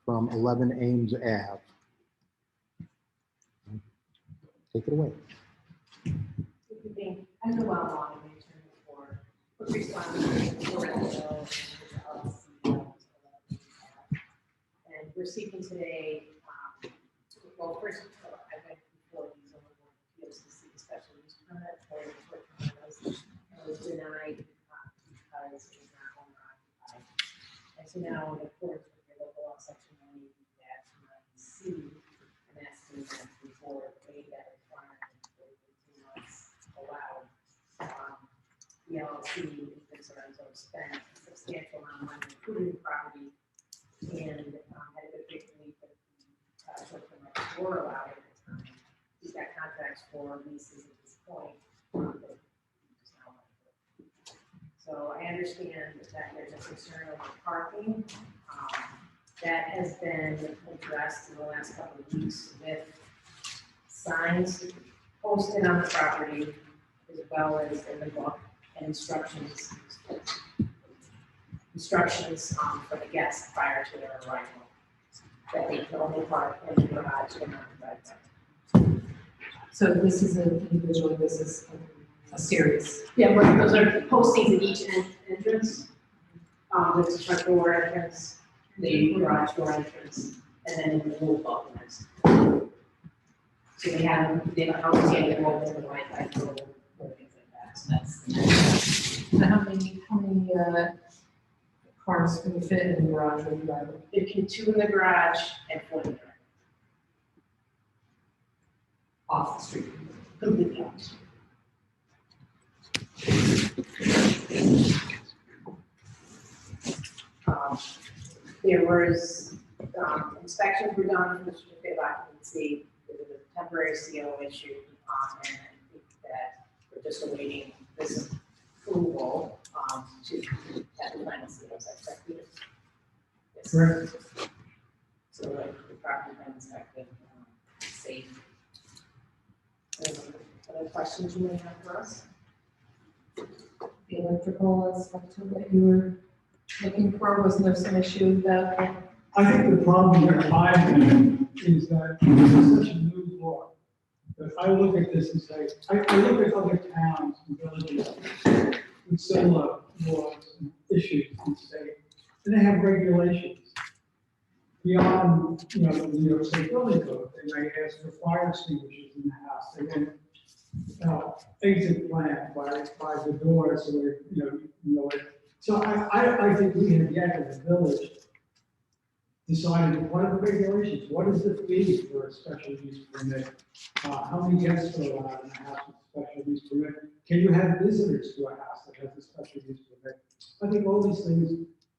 from 11 Ames Ave. Take it away. Good evening. I'm Noelle Long, the attorney for quick response for and we're seeking today. Well, first, I went before the zoning board of appeals to seek a special use permit for the short-term rentals. I was denied because it was not owner occupied. And so now, in accordance with your local law section 180-9C, I'm asking that before waive that requirement for 18 months allowed. The LLC concerns have spent a substantial amount of money improving the property and had a big belief that the short-term rentals were allowed at the time. He's got contracts for leases at this point. So I understand that there's a concern over parking. That has been addressed in the last couple of weeks with signs posted on the property, as well as in the book, and instructions for the guests prior to their arrival, that they can only park in the garage and not the driveway. So this is individually, this is a series. Yeah, right. Those are postings at each entrance. There's a front door entrance, the garage door entrance, and then the little balconies. So they have a house gate and open the Wi-Fi code, things like that. So that's the next. So how many cars can fit in the garage or the driveway? There can 2 in the garage and 4 in the driveway. Off the street. Completely off the street. There was inspections were done for the certificate of occupancy. There was a temporary CO issued, and I think that we're just awaiting this approval to have the final CO. Is that correct, Peter? Yes. Correct. So the property been inspected, safe. Any other questions you may have for us? The electrical aspect of what you were looking for, wasn't there some issue that? I think the problem that I have is that this is such a new law. That I look at this and say, I look at other towns and villages with similar laws and issues and state, and they have regulations. Beyond, the New York State Building Code, they may ask for fire extinguishers in the house. They want exit plan by the door, so it. So I think we have yet as a village decided what are the regulations, what is the fee for a special use permit? How many guests are allowed in a house with a special use permit? Can you have visitors to a house that has a special use permit? I think all these things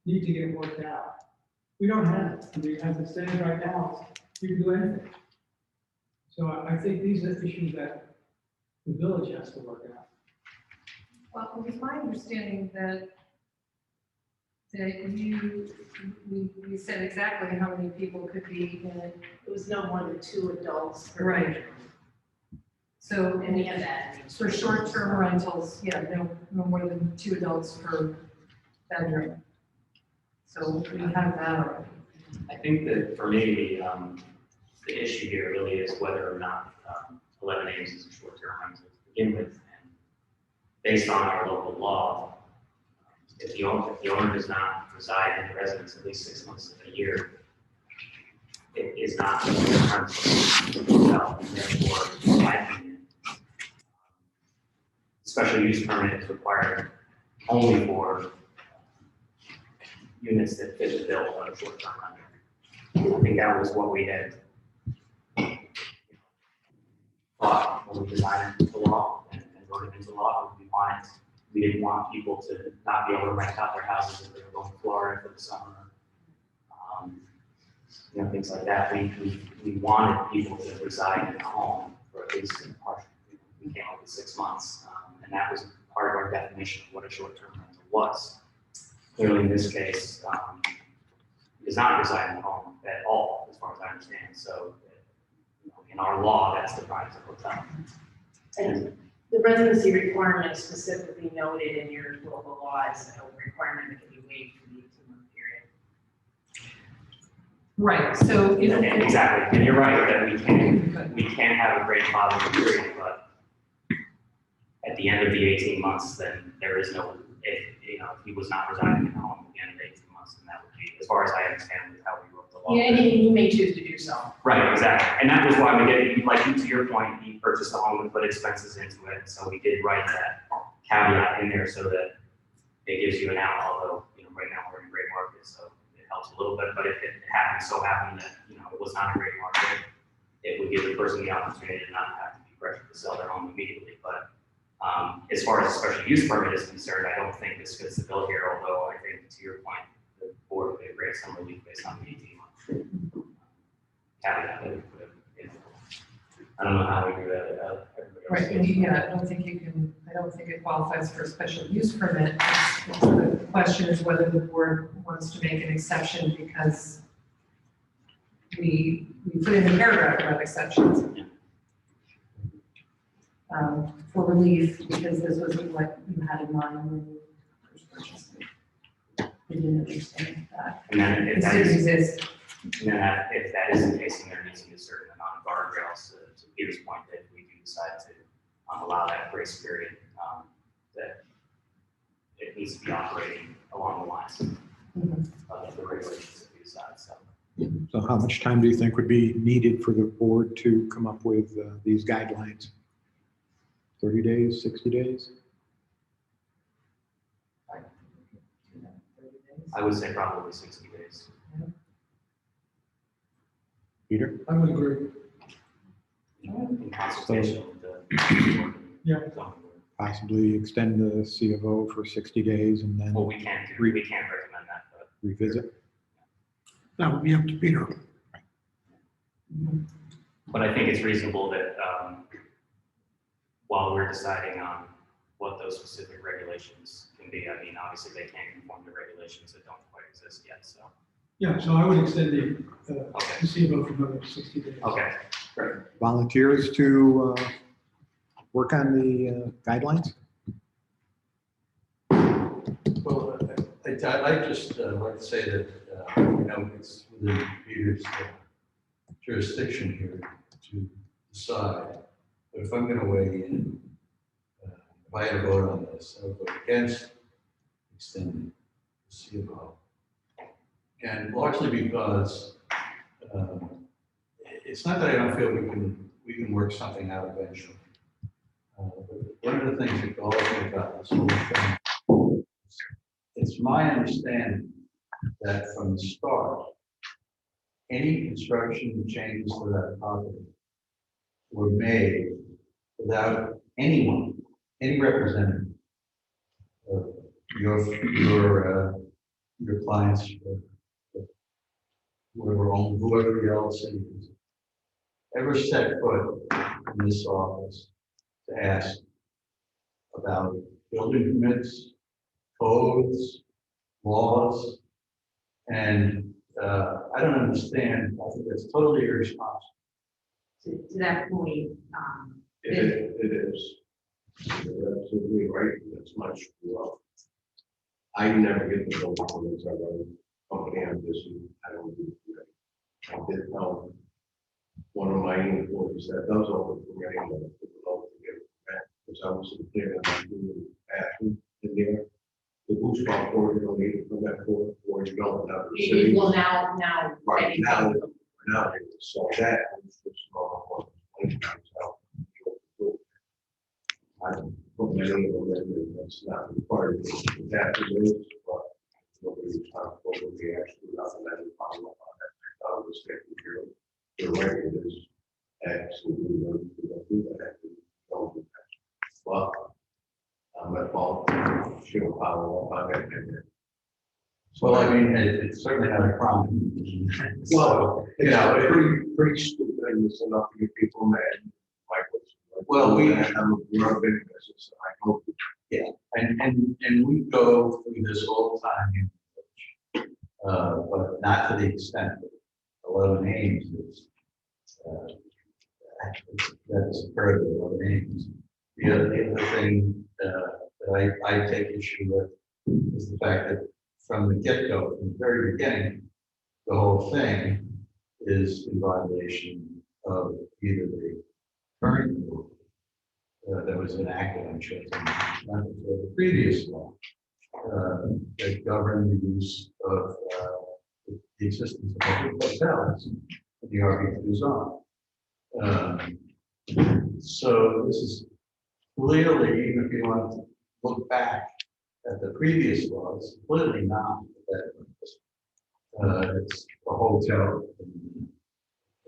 need to get worked out. We don't have it. I mean, as it stands right now, you can do anything. So I think these are issues that the village has to work out. Well, it was my understanding that you said exactly how many people could be in it. It was no more than 2 adults per Right. bedroom. So, And we have that. for short-term rentals, yeah, no more than 2 adults per bedroom. So we have that already. I think that for me, the issue here really is whether or not 11 Ames is a short-term rental to begin with. And based on our local law, if the owner does not reside in the residence at least 6 months of the year, it is not a rental. And therefore, in my opinion, special use permit is required only for units that fit the bill of a short-term rental. I think that was what we had thought when we designed the law and wrote it into law. We didn't want people to not be able to rent out their houses if they were going to Florida for the summer. Things like that. We wanted people to reside in a home for at least a partial. We came up with 6 months, and that was part of our definition of what a short-term rental was. Clearly, in this case, does not reside in the home at all, as far as I understand. So, in our law, that's defined as a hotel. And the residency requirement specifically noted in your local laws, a requirement that can be waived for the 18-month period. Right, so if. And exactly, and you're right, that we can have a grandfathering period, but at the end of the 18 months, then there is no, if he was not residing at home at the end of the 18 months, then that would be, as far as I understand, is how we wrote the law. Yeah, and he may choose to do so. Right, exactly, and that was why we did, like to your point, he purchased a home and put expenses into it, so we did write that caveat in there so that it gives you an out, although, right now we're in a great market, so it helps a little bit, but if it so happened that, it was not a great market, it would give the person the opportunity to not have to be pressured to sell their home immediately, but as far as a special use permit is concerned, I don't think this fits the bill here, although I think to your point, the board would grant some relief based on the 18-month caveat that we put in. I don't know how we do that. Right, and yeah, I don't think it qualifies for a special use permit. The question is whether the board wants to make an exception because we put in a paragraph about exceptions. For relief, because this wasn't what you had in mind when you first purchased it. You didn't understand that. And then if This that didn't is, exist. and then if that is the case, then there needs to be a certain amount of guardrails to Peter's point that if we do decide to allow that grace period, that it needs to be operating along the lines of the regulations that we decide. So how much time do you think would be needed for the board to come up with these guidelines? 30 days, 60 days? I would say probably 60 days. Peter? I would agree. In consultation with the. Yeah. Possibly extend the C of O for 60 days and then Well, we can't recommend that, but. revisit? That would be up to Peter. But I think it's reasonable that while we're deciding on what those specific regulations can be, I mean, obviously they can't conform to regulations that don't quite exist yet, so. Yeah, so I would extend the Okay. CBO for another 60 days. Okay, great. Volunteers to work on the guidelines? Well, I just like to say that, it's within Peter's jurisdiction here to decide. But if I'm going to weigh in, if I had a vote on this, I would vote against extending the CBO. And largely because it's not that I don't feel we can work something out eventually. But one of the things that galls me about this whole thing, it's my understanding that from the start, any construction changes to that property were made without anyone, any representative of your clients, whoever else is, ever set foot in this office to ask about building permits, codes, laws, and I don't understand. I think that's totally irresponsible. To that point, It is. You're absolutely right. That's much rough. I never get the building permits. I run a company on this, and I don't do it. I did tell one of my employees that does all the permitting to get it back, because I was clear that I'm doing the bathroom in there. The boost pump for you don't need to come back for you don't have the city. well, now. Right now, they saw that, it's just all I put my name on it, that's not required, that is, but nobody's responsible, we actually nothing that is follow up on that. I was taking care of. You're right, it is absolutely, we don't do that, we don't do that. But I'm at fault, she'll follow up on that. Well, I mean, it's certainly not a crime. Well, pretty stupid, and it's enough to get people mad. Well, we're a big business, and I hope. Yeah, and we go through this all the time in the village, but not to the extent that 11 names is. That's further 11 names. The other thing that I take issue with is the fact that from the get-go, from the very beginning, the whole thing is in violation of either the current law that was enacted on Chilton, or the previous law that governed the use of the existence of public hotels in the RB2 zone. So this is clearly, even if you want to look back at the previous laws, clearly not that. It's a hotel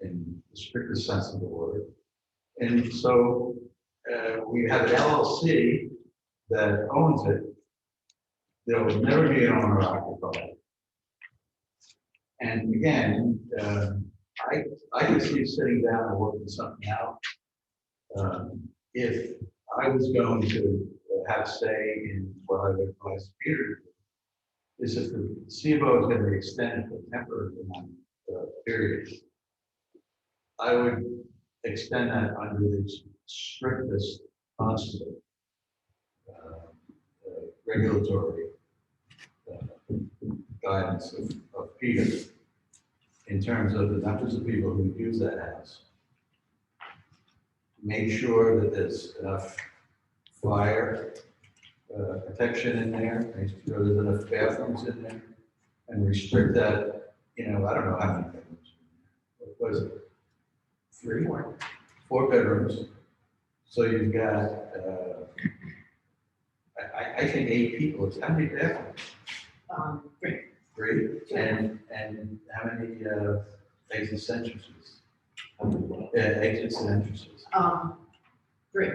in the strictest sense of the word. And so we have an LLC that owns it. There will never be an owner occupied. And again, I could see sitting down and working something out. If I was going to have say in what I would advise Peter to do, is if the CBO is going to be extended for temporary period, I would extend that under the strictest possible regulatory guidance of Peter in terms of the numbers of people who use that house. Make sure that there's enough fire protection in there, make sure there's enough bathrooms in there, and restrict that, I don't know how many bedrooms. What was it? 3? 4 bedrooms. So you've got, I think 8 people. It's how many bathrooms? 3. 3. And how many exits and entrances? Exits and entrances? 3.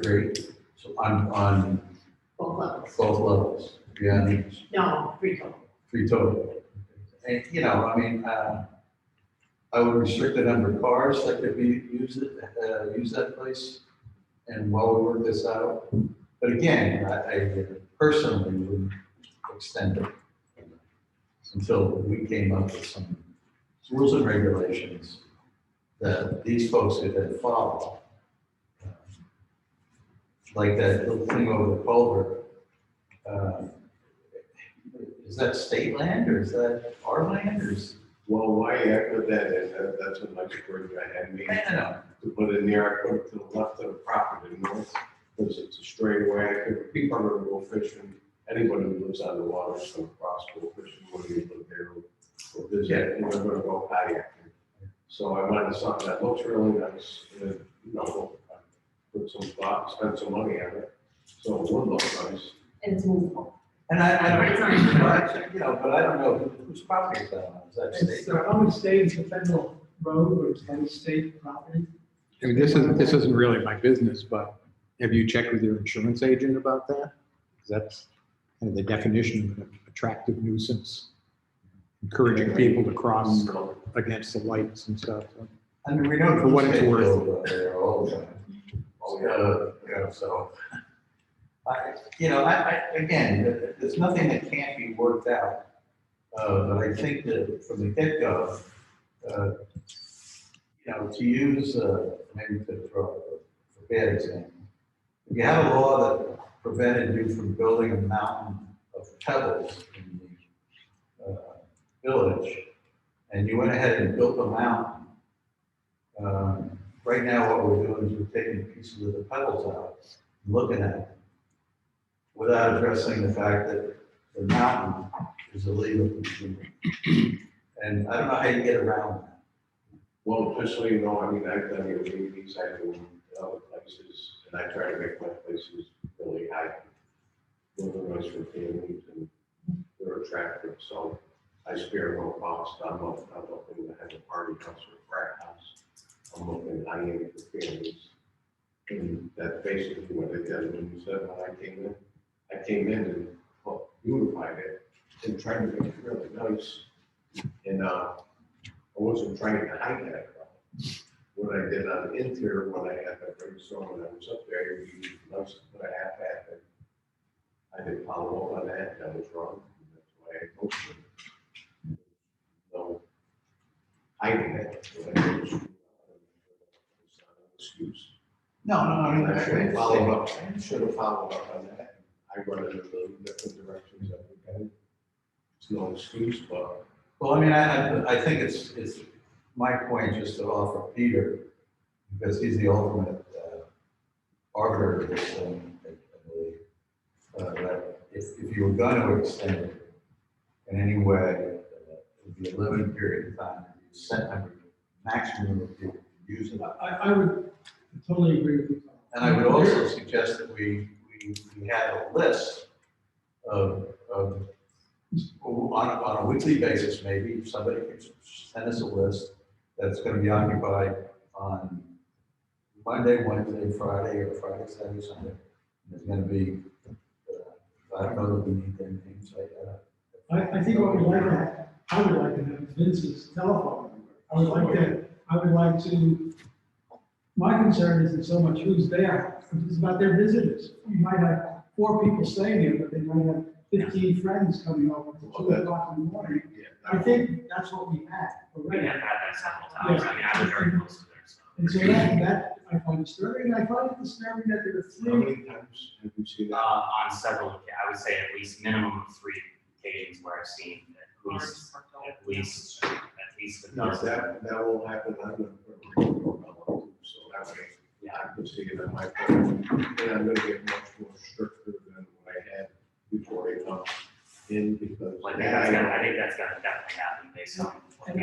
3. So on Both levels. both levels, beyond each. No, 3 total. 3 total. And, I would restrict the number of cars that could be use that place. And while we work this out, but again, I personally would extend it until we came up with some rules and regulations that these folks could then follow. Like that little thing over the culvert. Is that state land or is that our land or is? Well, why I put that in, that's a much word I had made. No. To put in there, I put it to the left of the property, north, because it's a straightaway. People are gonna go fishing. Anybody who lives on the water is gonna cross, go fishing, whether you live there or visit, and they're gonna go kayaking. So I wanted something that looks really nice, and, put some thought, spend some money on it, so it would look nice. And it's movable. And I Right, don't, it's not- but I don't know whose property is that on? Is that It's, state? I would say it's a federal road or it's any state property. I mean, this isn't really my business, but have you checked with your insurance agent about that? 'Cause that's kind of the definition of an attractive nuisance, encouraging people to cross against the lights and stuff. I mean, we know For what it's they worth. build there all the time. So. Again, there's nothing that can't be worked out. But I think that from the get-go, to use, maybe to throw a bad example, if you have a law that prevented you from building a mountain of pebbles in the village, and you went ahead and built a mountain, right now what we're doing is we're taking pieces of the pebbles out, and looking at it, without addressing the fact that the mountain is illegal. And I don't know how you get around that. Well, just so you know, I mean, I've done your meetings, I've been in other places, and I try to make my places really high. Really nice for families, and they're attractive, so I spare no cost. I'm looking to have a party house or a frat house. I'm looking at high-end for families. And that's basically what I did when you said when I came in and beautified it and tried to make it really nice. And I wasn't trying to hide that. What I did on the interior, when I had that brainstorm, when I was up there, you noticed what I half happened. I didn't follow up on that, that was wrong. That's why I posted it. So hiding it. Excuse. No, I should have followed up, on that. I run it in the different directions that we can. It's no excuse, but Well, I mean, I think it's my point just to offer Peter, because he's the ultimate arbiter of this thing, I believe, that if you were going to extend it in any way, it would be a limited period of time, and you set a maximum of people to use it. I would totally agree with you, Tom. And I would also suggest that we have a list of on a weekly basis, maybe, if somebody could send us a list that's going to be occupied on Monday, Wednesday, Friday, or Friday, Saturday, Sunday. There's going to be, I don't know that we need their names like that. I think what we'd like to have, I would like to have Vince's telephone number. I would like to, my concern isn't so much who's there, it's about their visitors. You might have 4 people staying here, but they might have 15 friends coming over at 2 o'clock in the morning. I think that's what we had We already. have had that several times. I mean, I was very close to there, so. And so that I find disturbing. I find it disturbing that there are How 3. many times have you seen that? On several, I would say at least minimum of 3 occasions where I've seen at least a No, dozen. that will happen on the, so that way, yeah, I can see it on my phone. And I'm gonna get much more stricter than what I had before I come in, because. I think that's gonna definitely happen based on what And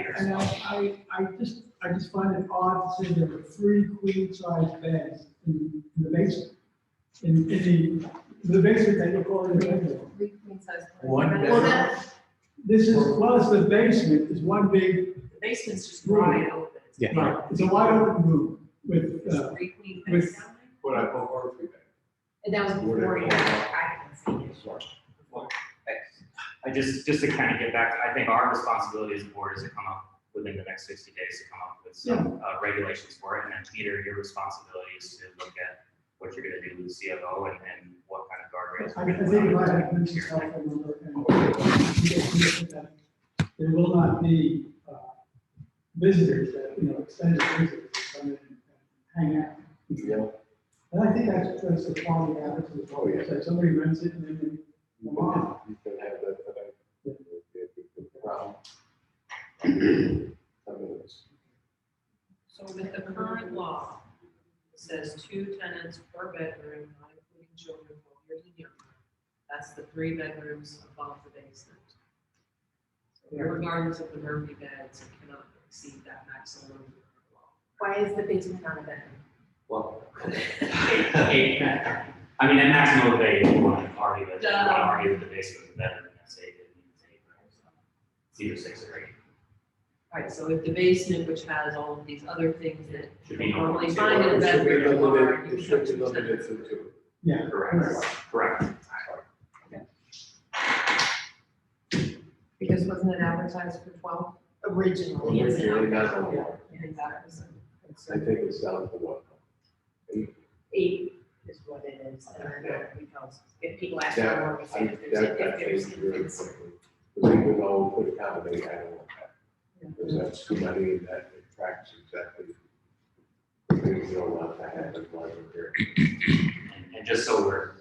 Peter's. I just find it odd to say there are 3 queen-size beds in the basement. In the basement that you're calling the bedroom. 3 queen size. One beds. Well, bedroom. that, This is, well, it's the basement, is one big, The basement's just wide open. Yeah. right, it's a wide open room with, There's 3 queen with- beds down What I put Murphy back. and that was before you had occupancy issues. Just to kind of get back, I think our responsibility as a board is to come up within the next 60 days to come up with some regulations for it. And then Peter, your responsibility is to look at what you're gonna do with the CFO and what kind of guardrails. I we're gonna think if put I on had Vince's here. telephone number and we get clear that there will not be visitors that, extended visitors that come in and hang out. Yeah. And I think that's the quality of it. Oh, yeah. So somebody rents it and then they You come on. can have that, problem. So with the current law, it says 2 tenants per bedroom, not including children 12 years and younger. That's the 3 bedrooms above the basement. So regardless of the Murphy beds, it cannot exceed that maximum law. Why is the basement not a bedroom? Well, I mean, at maximum of 8, you want to argue that the basement is better than that's 8, it means 8, right? So it's either 6 or 8. Right, so if the basement, which has all of these other things that Should be you normally normal. find in a It should be bedroom, are, limited, you it can should put be 2 limited tenants. to 2. Yeah. Correct. Because wasn't it advertised for 12? Originally, it's Originally, not. not on one. I think that was. I think it's down to what? 8? 8 is what it is, and then because if people ask for That, more, we say I, if that there's changed very infants. quickly. Because even though we could accommodate, I don't want that. Because that's too many and that attracts exactly the things you don't want to have in one here. And just so we're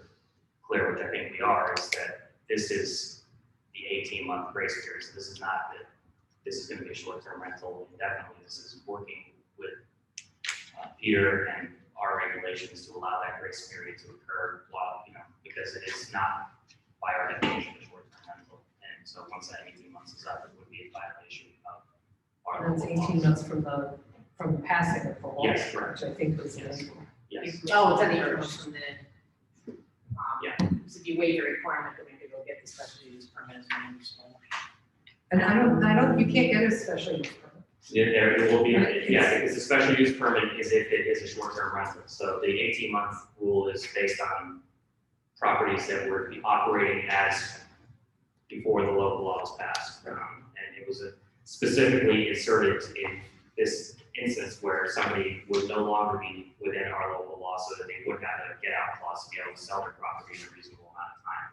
clear, which I think we are, is that this is the 18-month grace period. So this is not that this is going to be a short-term rental indefinitely. This is working with Peter and our regulations to allow that grace period to occur while, because it is not by our definition a short-term rental. And so once that 18 months is up, it would be a violation of our. And it's 18 months from the passing of the law. Yes, correct. Which I think was. Yes. Yes. Oh, it's an 8 months from the. Yeah. So if you waive your requirement, then we could go get the special use permit as well. And I don't, you can't get a special use permit. Yeah, there will be, because the special use permit is if it is a short-term rental. So the 18-month rule is based on properties that were operating as before the local law was passed. And it was specifically inserted in this instance where somebody would no longer be within our local law so that they would have a get-out clause to be able to sell their property in a reasonable amount of time.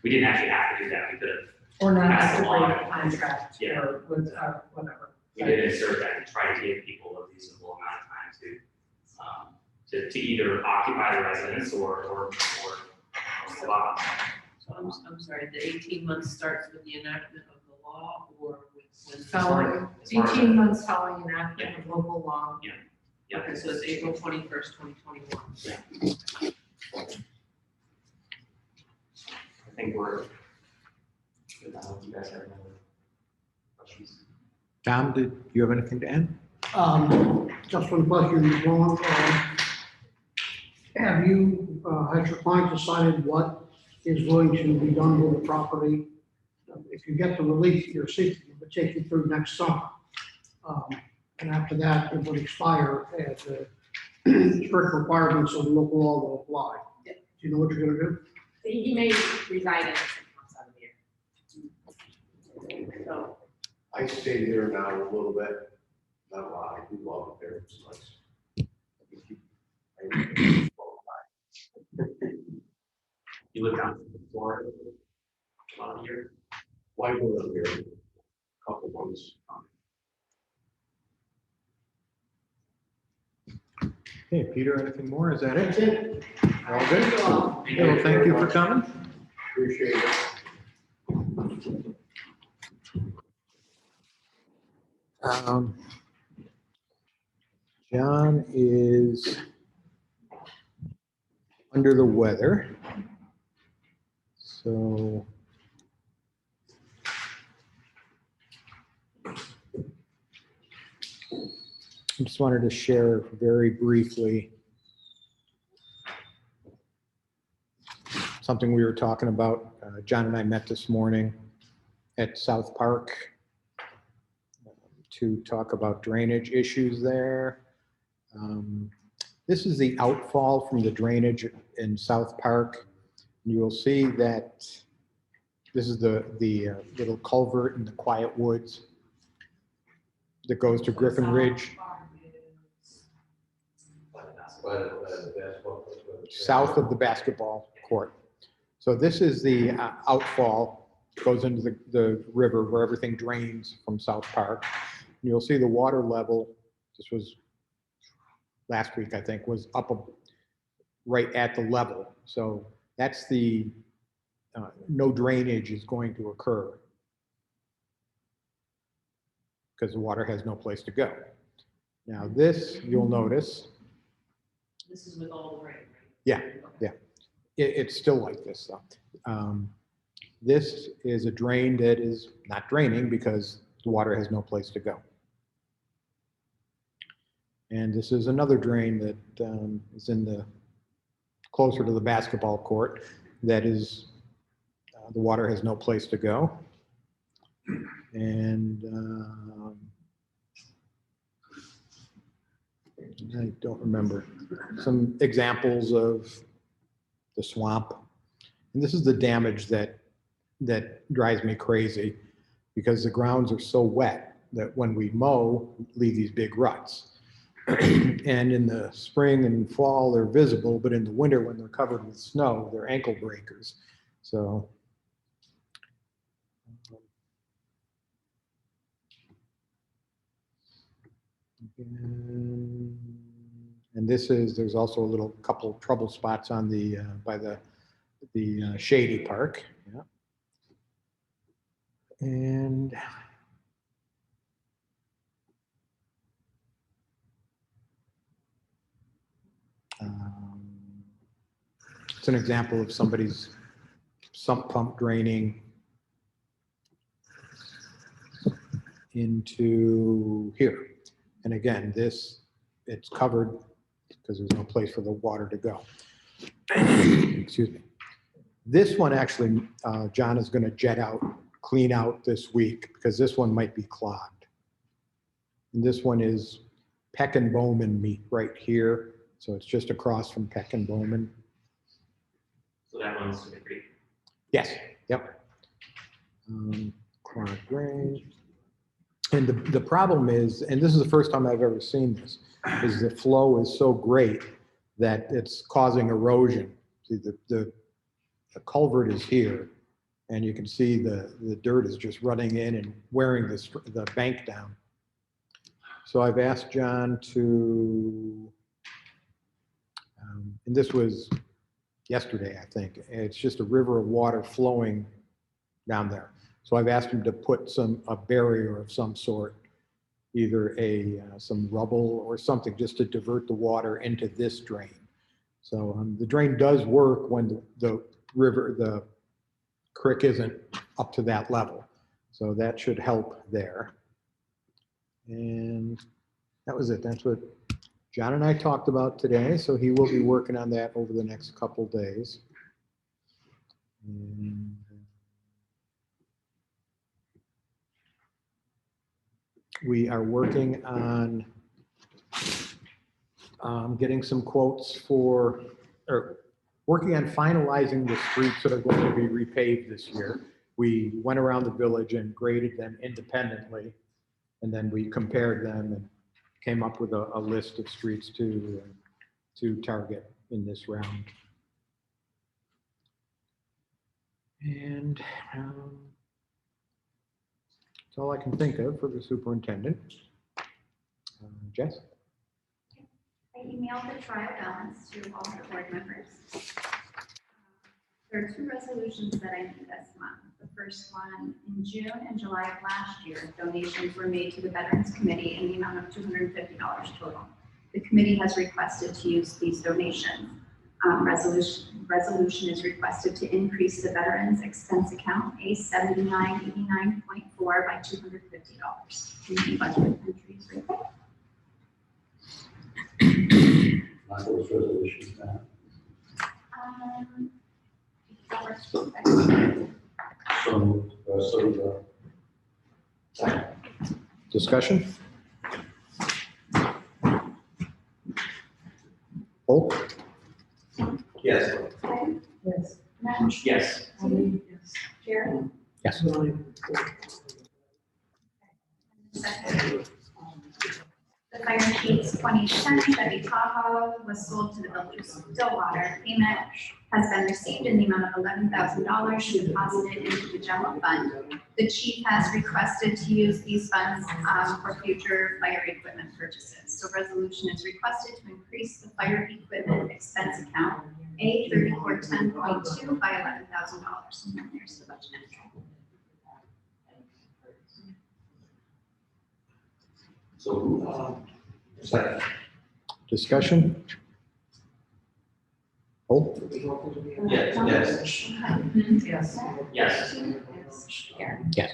We didn't actually have to do that. We could have. Or not That's have to the law. break a contract Yeah. or with, whatever. We did insert that and try to give people a reasonable amount of time to either occupy the residence or move on. So I'm sorry, the 18 months starts with the enactment of the law or with Following, 18 months following enactment of local law. Yeah, Okay, so it's April 21st, 2021. I think we're, good now. You guys have any other questions? Tom, did you have anything to add? Just one question, Ron. Have you, has your client decided what is going to be done with the property? If you get the relief you're seeking, it would take you through next summer. And after that, it would expire and the strict requirements of local law will apply. Do you know what you're gonna do? He may reside in 6 months out of the year. So, I stayed there now a little bit, not a lot, I do love it there, it's nice. You live down in Florida a lot of years. Why go up there? Couple months. Hey, Peter, anything more? Is that That's it? it. All good? Well, thank you for coming. Appreciate it. John is under the weather. So I just wanted to share very briefly something we were talking about. John and I met this morning at South Park to talk about drainage issues there. This is the outfall from the drainage in South Park. You will see that this is the little culvert in the quiet woods that goes to Griffin Ridge. South of the basketball court. So this is the outfall, goes into the river where everything drains from South Park. And you'll see the water level, this was last week, I think, was up right at the level. So that's the, no drainage is going to occur because the water has no place to go. Now this, you'll notice, This is with all the rain, right? Yeah, yeah. It's still like this though. This is a drain that is not draining because the water has no place to go. And this is another drain that is in the, closer to the basketball court, that is, the water has no place to go. And I don't remember. Some examples of the swamp. And this is the damage that drives me crazy, because the grounds are so wet that when we mow, we leave these big ruts. And in the spring and fall, they're visible, but in the winter, when they're covered with snow, they're ankle breakers. So and this is, there's also a little couple of trouble spots on the by the shady park. Yeah. And it's an example of somebody's sump pump draining into here. And again, this, it's covered because there's no place for the water to go. Excuse me. This one actually, John is going to jet out, clean out this week, because this one might be clogged. And this one is Peck and Bowman meet right here. So it's just across from Peck and Bowman. So that one's to the creek. Yes, yep. Clogged drain. And the problem is, and this is the first time I've ever seen this, is the flow is so great that it's causing erosion. See, the culvert is here, and you can see the dirt is just running in and wearing the bank down. So I've asked John to, and this was yesterday, I think. It's just a river of water flowing down there. So I've asked him to put a barrier of some sort, either some rubble or something, just to divert the water into this drain. So the drain does work when the creek isn't up to that level. So that should help there. And that was it. That's what John and I talked about today. So he will be working on that over the next couple days. And we are working on getting some quotes or working on finalizing the streets that are going to be repaved this year. We went around the village and graded them independently, and then we compared them and came up with a list of streets to target in this round. And that's all I can think of for the superintendent. Jess? I emailed the trial balance to all the board members. There are 2 resolutions that I need this month. The first one, in June and July of last year, donations were made to the Veterans Committee in the amount of $250 total. The committee has requested to use these donations. Resolution is requested to increase the Veterans Expense Account A7989.4 by $250. Can you budget entries right there? Not those resolutions now. That works. Discussion? Holt? Yes. Yes. Matt? Yes. Jerry? Yes. Second. The Fire Chief's 2010 Chevy Tahoe was sold to the village of Stillwater. Payment has been received in the amount of $11,000 deposited into the general fund. The chief has requested to use these funds for future fire equipment purchases. So resolution is requested to increase the fire equipment expense account A3410.2 by $11,000. And then there's the budget entry. So, second. Discussion? Holt? Yes. Yes. Yes. Yes. Here. Yes.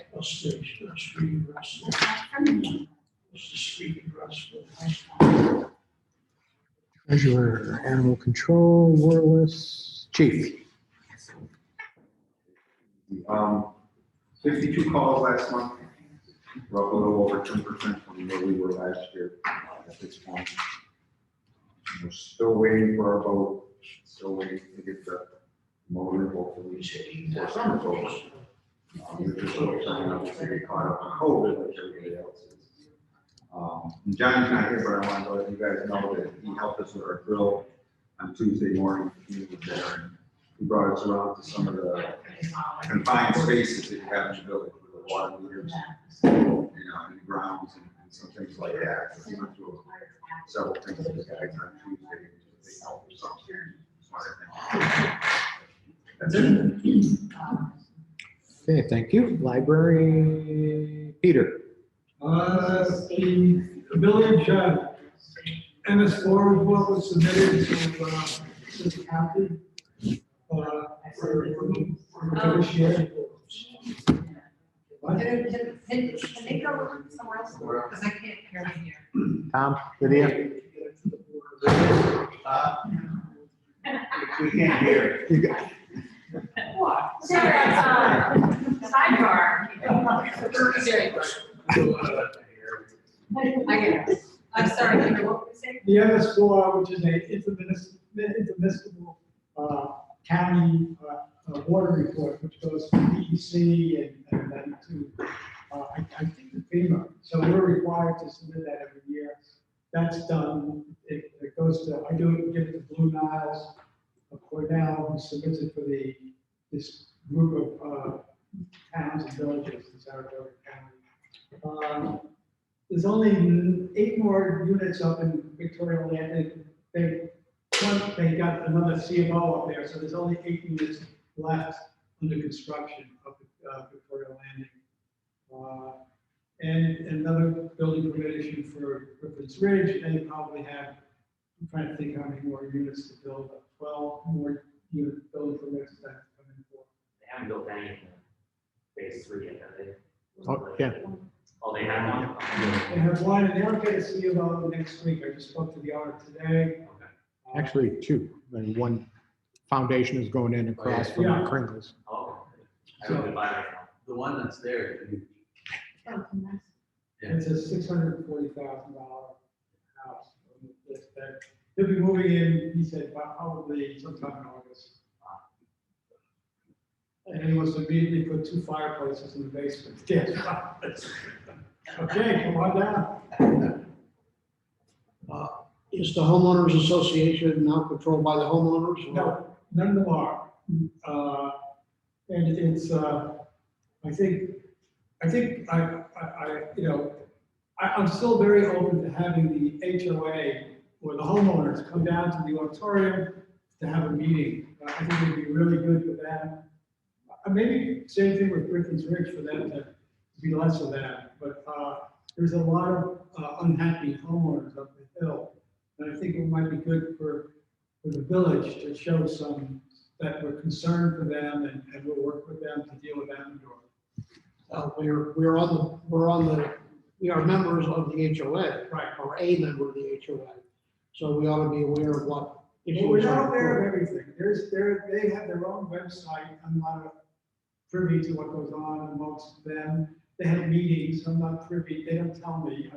From me. Treasurer, Animal Control, Wireless, Chief. 52 calls last month. We're up a little over 10% from where we were last year at this point. We're still waiting for our vote, still waiting to get the motor hopefully for summer's over. We're just still trying not to get caught up in COVID like everybody else is. And John's not here, but I want to let you guys know that he helped us with our drill on Tuesday morning. He was there and he brought us around to some of the confined spaces that you have in the village with the water meters, and the grounds and some things like that. So he went through several things with the guys on Tuesday. They helped us out here. That's it. Okay, thank you. Library, Peter. The village MS4 report was submitted to the county for negotiation. What? Can they go somewhere else? Because I can't hear them here. Tom, Lydia? We can't hear. You got- What? Sidebar. I get it. I'm sorry, Peter, what were you saying? The MS4, which is an intermunicipal county water report, which goes to DEC and then to, I think the FEMA. So we're required to submit that every year. That's done. It goes to, I do it, give it to Blue Niles, Cornell, who submits it for this group of towns and villages in Saratoga County. There's only 8 more units up in Victoria Land. They got another CMO up there, so there's only 8 units left under construction of Victoria Landing. And another building permit issue for Griffin's Ridge, they probably have, I'm trying to think how many more units to build, 12 more unit building permits that have come in for. They haven't built any in phase 3 yet, have they? Oh, yeah. Oh, they have one? They have one, and they'll get a CO next week. I just spoke to the owner today. Okay. Actually, two. And one foundation is going in across from Yeah. Kringles. Oh, I would buy that now. The one that's there, you- It's a $640,000 house. He'll be moving in, he said, probably sometime in August. And he wants to immediately put 2 fireplaces in the basement. Yes. Okay, come on down. Is the homeowners association now controlled by the homeowners? or- No, none of them are. And it's, I'm still very open to having the HOA or the homeowners come down to the auditorium to have a meeting. I think it'd be really good for them. Maybe same thing with Griffin's Ridge for them to be less of that, but, there's a lot of unhappy homeowners up the hill. And I think it might be good for the village to show some, that we're concerned for them and we'll work with them to deal with that. We are members of the HOA. Right. Or a member of the HOA. So we ought to be aware of what. Well, we're issues not are aware of reported. everything. They have their own website. I'm not privy to what goes on amongst them. They have meetings. I'm not privy. They don't tell me.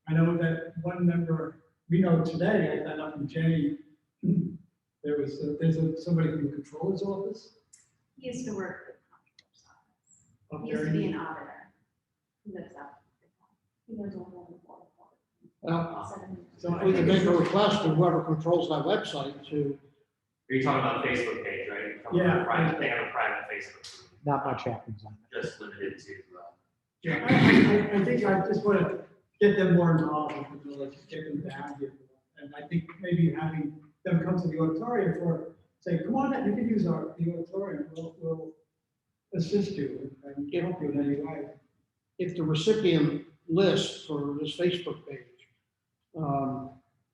I know that one member, we know today, I got up in Jenny. There's somebody from the controller's office He used to work with the comptroller's office. up He used there. to be an auditor. He lives up. He knows all the board. Well, So I we can think make a request to whoever controls that website to, You're talking about the Facebook page, right? Yeah. They have a private Facebook group, Not much happens on it. just limited to, yeah, I think I just want to get them more involved with the village, get them down here. And I think maybe having them come to the auditorium for, say, come on, you can use the auditorium, we'll assist you and help you in any way. if the recipient list for this Facebook page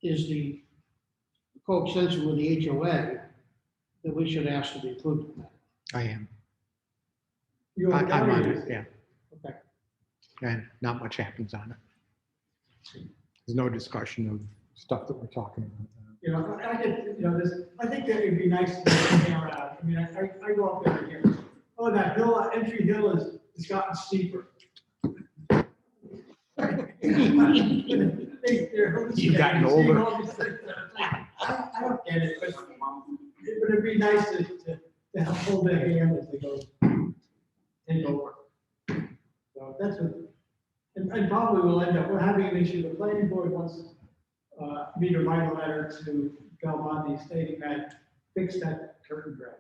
is the coextension with the HOA, then we should ask to be included in that. I am. You I'm are on down it, yeah. Okay. And not much happens on it. There's no discussion of stuff that we're talking about. You know, I think that it'd be nice to hang around. I mean, I go up there and hear, oh, that hill, Entry Hill has gotten steeper. You've gotten older. I don't get it, but it'd be nice to help hold their hand as they go take over. So that's what, and probably we'll end up, we're having an issue, the planning board wants me to write a letter to Belmonte stating that fix that curtain drain.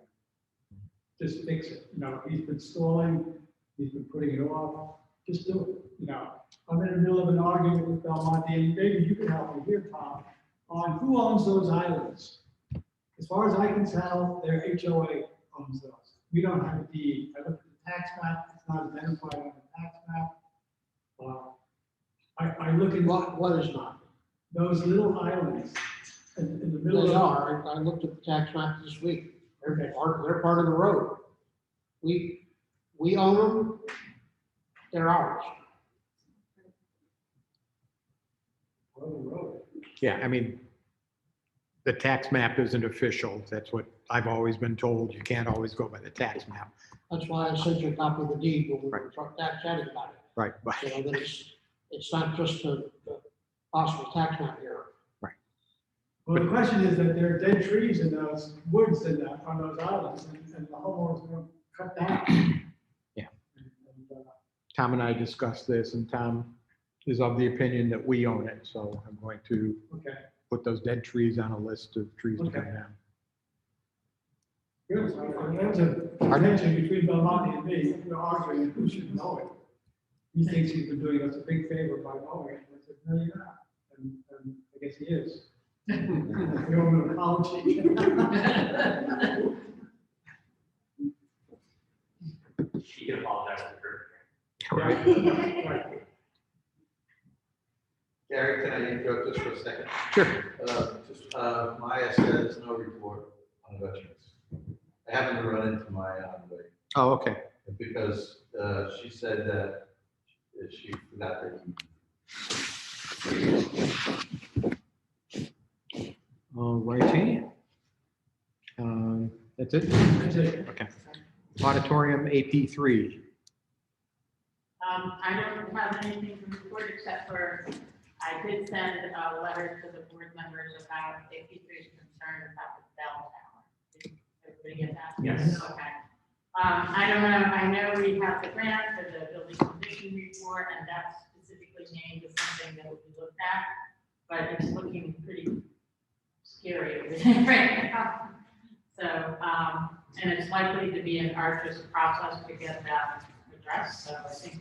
Just fix it, he's been stalling, he's been putting it off, just do it, I'm in the middle of an argument with Belmonte, and maybe you can help me here, Tom, on who owns those islands. As far as I can tell, their HOA owns those. We don't have a deed. I looked at the tax map, it's not identified on the tax map. I look at What is not? those little islands in the middle They of. are, I looked at the tax map this week, they're part of the road. We own them, they're ours. Road. Yeah, I mean, the tax map isn't official. That's what I've always been told. You can't always go by the tax map. That's why I sent you a copy of the deed when we were chatting about it. Right, but That it's not just the possible tax map here. Well, the question is that there are dead trees in those woods on those islands, and the homeowners going to cut down. Yeah. And, Tom and I discussed this, and Tom is of the opinion that we own it. So I'm going to okay, put those dead trees on a list of trees to come Okay. down. good. So there was a tension between Belmonte and me, we're arguing who should know it. He thinks he's been doing us a big favor by knowing it. I said, no, you're not. And I guess he is. We owe him an apology. you Gary, can I interrupt just for a second? Sure. Maya says no report on veterans. I happened to run into Maya on the way, Oh, okay. because she said that she forgot her email. All righty. That's it? That's it. Okay. Auditorium AP3. I don't have anything to report except for I did send a letter to the board members about AP3's concern about the bell tower. Did everybody get that? Yes. Okay. I don't know, I know we have the grant for the building condition report, and that's specifically named as something that will be looked at, but it's looking pretty scary over there right now. So, and it's likely to be an arduous process to get that addressed, so I think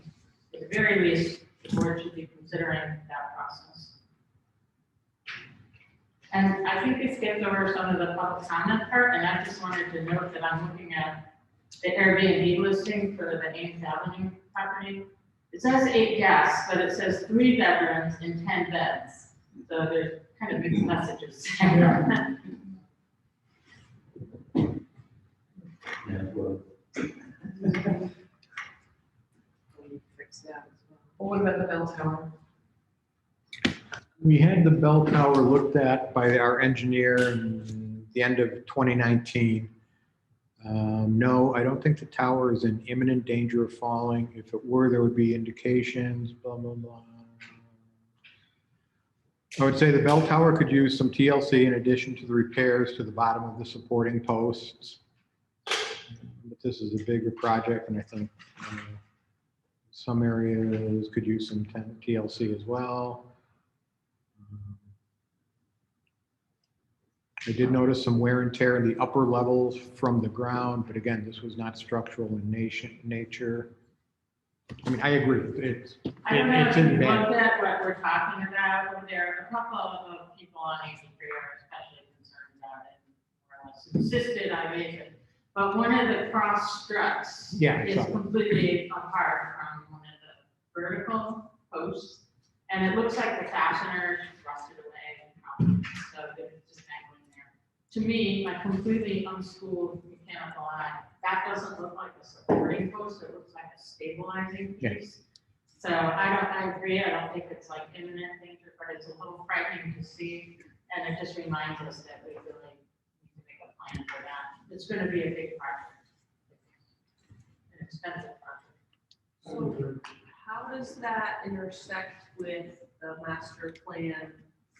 at the very least, the board should be considering that process. And I think this gets over some of the public comment part, and I just wanted to note that I'm looking at the Airbnb listing for the Ames Avenue property. It says 8 guests, but it says 3 bedrooms and 10 beds. So there's kind of mixed messages. Yeah, well, Fix that as well. Well, what about the bell tower? We had the bell tower looked at by our engineer in the end of 2019. No, I don't think the tower is in imminent danger of falling. If it were, there would be indications, blah, blah, blah. I would say the bell tower could use some TLC in addition to the repairs to the bottom of the supporting posts. But this is a bigger project, and I think some areas could use some TLC as well. I did notice some wear and tear in the upper levels from the ground, but again, this was not structural in nature. I mean, I agree, it's I don't know if in you bad. looked at what we're talking about over there. A couple of people on 83 are especially concerned about it, or else insisted I raise it. But one of the cross struts Yeah, is so- completely apart from one of the vertical posts. And it looks like the fasteners rusted away, so they're just dangling there. To me, my completely unschooled mechanical eye, that doesn't look like a supporting post, it looks like a stabilizing Yeah. piece. So I agree, I don't think it's like imminent danger, but it's a little frightening to see. And it just reminds us that we really need to make a plan for that. It's gonna be a big project. An expensive project. So how does that intersect with the master plan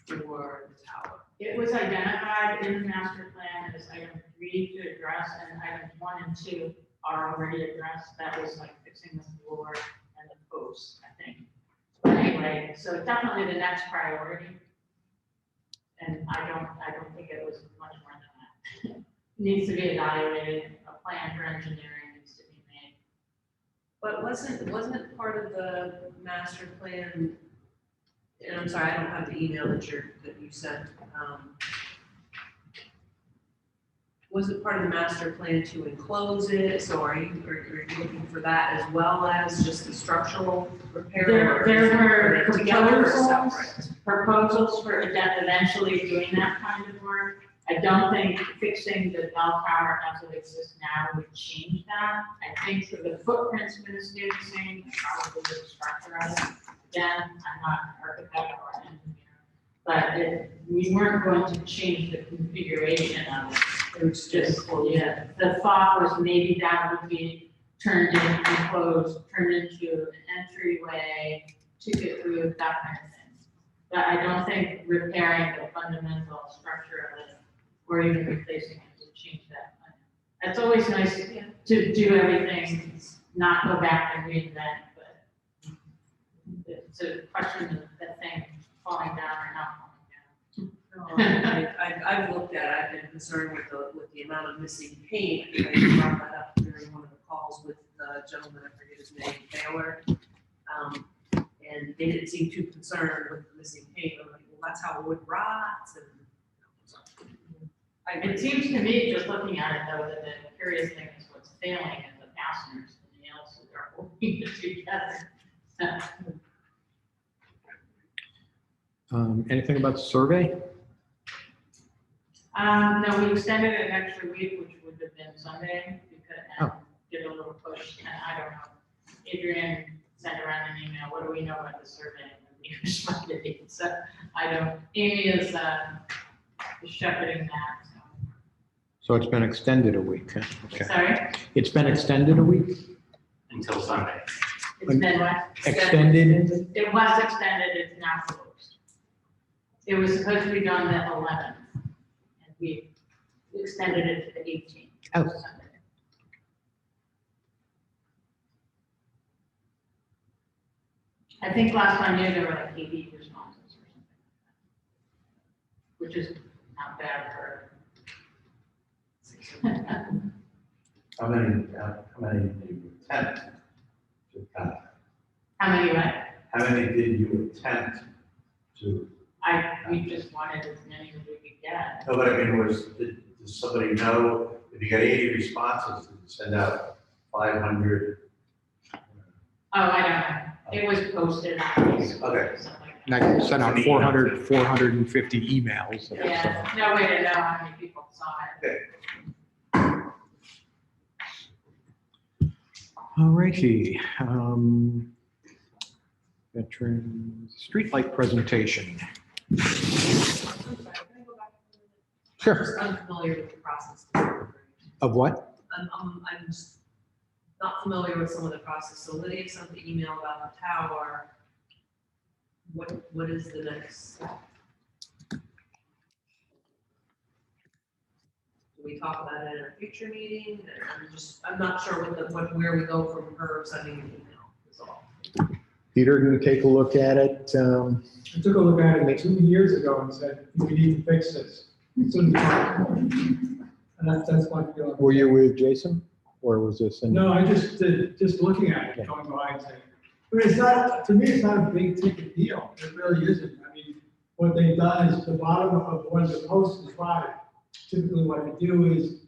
for the tower? It was identified in the master plan as item 3 to address, and items 1 and 2 are already addressed. That was like fixing the floor and the posts, I think. But anyway, so definitely the next priority. And I don't think it was much more than that. Needs to be evaluated, a plan for engineering needs to be made. But wasn't part of the master plan, and I'm sorry, I don't have the email that you sent. Wasn't part of the master plan to enclose it, so are you looking for that as well as just the structural repair? There were or together or proposals, separate? proposals for eventually doing that kind of work. I don't think fixing the bell tower as it exists now would change that. I think for the footprint's gonna stay the same, and probably the structure of it. Again, I'm not an architect or an engineer, but we weren't going to change the configuration of it. It was just, yeah, the thought was maybe that would be turned into enclosed, turned into an entryway, ticket roof, that kind of thing. But I don't think repairing the fundamental structure of it, or even replacing it would change that plan. It's always nice to do everything, not go back and reinvent, but it's a question of that thing falling down or not falling down. I've looked at it, I've been concerned with the amount of missing paint. I brought that up during one of the calls with the gentleman, I forget his name, Taylor. And they didn't seem too concerned with the missing paint. I'm like, well, that's how wood rots and. It seems to me, just looking at it though, that the curious thing is what's failing is the fasteners, the nails that are holding it together. Anything about the survey? No, we extended it an extra week, which would have been Sunday, because, and Oh. did a little push, and I don't know. Adrian sent around an email, what do we know about the survey? And we responded, so I don't, Amy is shepherding that, so. So it's been extended a week, huh? Okay. Sorry, It's been extended a week? Until Sunday. it's been what? Extended? It was extended, it's now closed. It was supposed to be done the 11th, and we extended it to the 18th. Oh. Sunday. I think last time there were like 80 responses or something, which is not bad for. How many did you attempt to contact? How many what? How many did you attempt to? We just wanted as many as we could get. No, but I mean, did somebody know, if you got 80 responses, did you send out 500? Oh, I don't know. It was posted on Facebook or something like And that. I sent out 450 emails. Yeah, no way to know how many people saw it. All righty. Veteran streetlight presentation. I'm sorry, can I go back? Sure. I'm just unfamiliar with the process. Of what? I'm just not familiar with some of the process. So Lydia sent the email about the tower. What is the next step? Do we talk about it in a future meeting? I'm not sure where we go from her sending an email, is all. Peter, can you take a look at it? I took a look at it 2 years ago and said, we need to fix this. As soon as possible. And that's my feeling. Were you with Jason? Or was this in? No, I just looking at it, going by and saying, I mean, it's not, to me, it's not a big ticket deal. It really isn't. I mean, what they've done is the bottom of when the post is rotted. Typically what you do is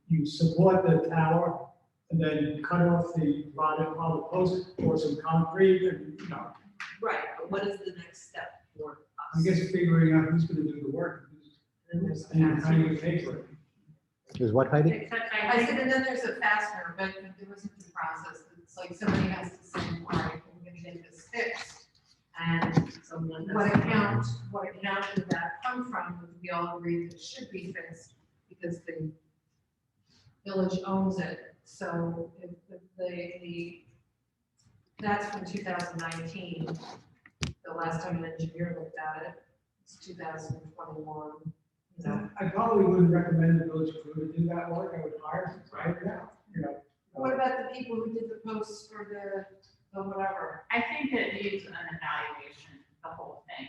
you support the tower and then you cut off the rotted on the post, pour some concrete and, Right, but what is the next step for us? I guess figuring out who's gonna do the work. And then there's the And how you fastener. pay for it. Is what, Heidi? Except I said, and then there's a fastener, but there wasn't the process. It's like somebody has to say, all right, we're gonna get this fixed. And Someone what that's- account did that come from? We all agreed that it should be fixed because the village owns it. So if that's from 2019. The last time an engineer looked at it, it's 2021. You know, I probably wouldn't recommend the village crew to do that work. I would hire some right now, what about the people who did the posts for the whatever? I think it needs an evaluation, the whole thing.